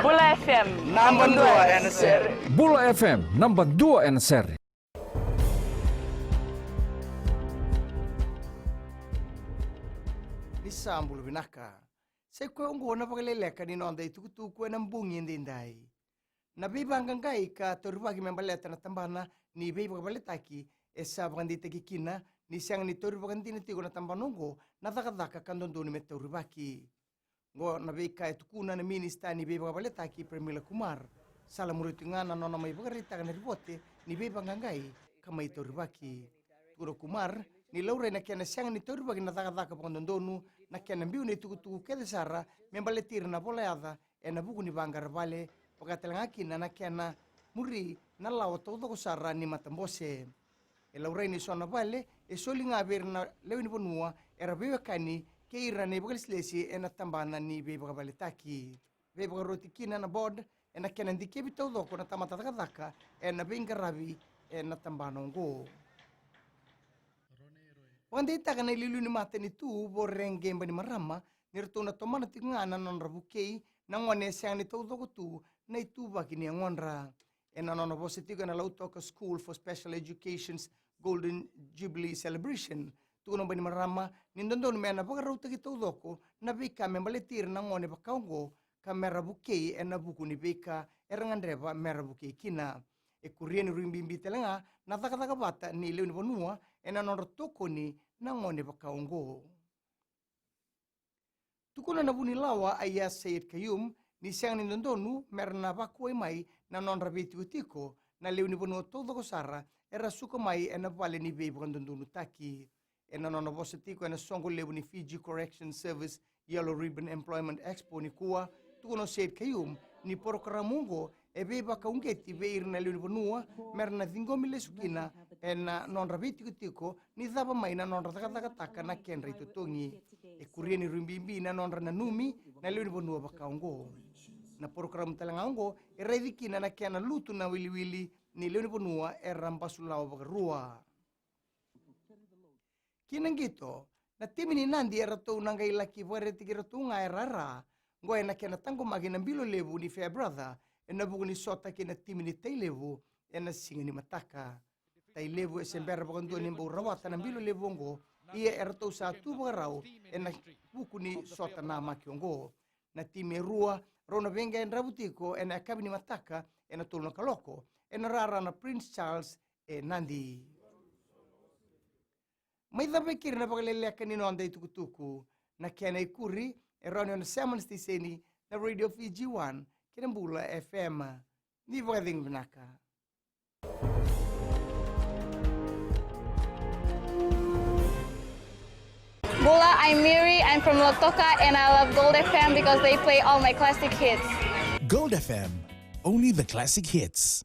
Bula FM number 2 NSR. Bula FM number 2 NSR. Nisambulu binaka. Sekwe ungo na pagaleleka ni nonda itukutuku na mbungi ndindai. Na biba ngangai ka torubagi membaleta na tambana ni biba kabaletaki esa bagandita kikina ni siang ni torubagandi ni tigo na tambanongo na dakadaka kandondoni met torubaki. Ngo na bika tukuna na minista ni biba kabaletaki Premila Kumar. Sala muritingana nona mai bagarita kan ribote ni biba ngangai kamai torubaki. Turo Kumar ni laure na kena siang ni torubagi na dakadaka kandondonu na kena mbiu ni tukutuku kede sara membaletir na boleada e na buku ni bangar vale pagatelangaki na kena muri na lawa todo ko sara ni matambose e laure ni sona vale e soli ngaber na lewi ni bonua era bewe kani ke ira ni bagalislesi e na tambana ni be bagabaletaki be bagarotikina na bod e na kena ndikebi todo ko na tamata daka e na bingarabi e na tambana ngo Wanda ita kana lilu ni mata ni tu boreng gemba ni marama nirto na tomana tingana non rabukei na ngone siang ni todo ko tu na itu baki ni ngonra ena non bositi kana lauto ka School for Special Education's Golden Jubilee Celebration tu no bani marama nindondon mena baka rauta ki todo ko na bika membaletir na ngone bakaungo kamera bukei ena buku ni bika erangandreva mera bukei kina e kurieni ruimbimbi telenga na taka bata ni leo ni bonua ena non toko ni na ngone bakaongo. Tukuna na buni lawa aya Said Kayum ni siang ni ndondonu merna bakoi mai na non rabiti utiko na leo ni bonua todo ko sara era suka mai ena vale ni bebo ndondonu taki ena non bositiko ena songo leo ni Fiji Correction Service Yellow Ribbon Employment Expo ni kuwa tukuna Said Kayum ni porokaramungo e beba kaungeti beir na leo ni bonua merna dingomile sukina ena non rabiti kutiko ni dhaba mai na non taka na kenra itutungi e kurieni rumbimbi na non na numi na leo ni bonua bakaungo na program talangaungo e redikina na kena lutu na wili ni leo ni bonua e rambasulao bagarua kinangito na timi ni nandi era to nangai laki vare tikira tunga erara ngoe na kena tango magina bilo levu ni fair brother ena buku ni sota kena timi ni teilevu ena singa ni mataka tailevu e sembera bakandu ni mbaurawata na bilo levongo ia erto sa tu bagarau ena buku ni sota na makiongo na timi rua rona venga en rabutiko ena kabi ni mataka ena tulna kaloko ena rara na Prince Charles e nandi mai dhabe kirna bagaleleka ni nonda itukutuku na kena ikuri e roni on Salmon Stiseni na Radio Fiji 1 Kinambula FM ni bagading binaka. Bula, I'm Miri. I'm from Lotoka and I love Gold FM because they play all my classic hits. Gold FM, only the classic hits.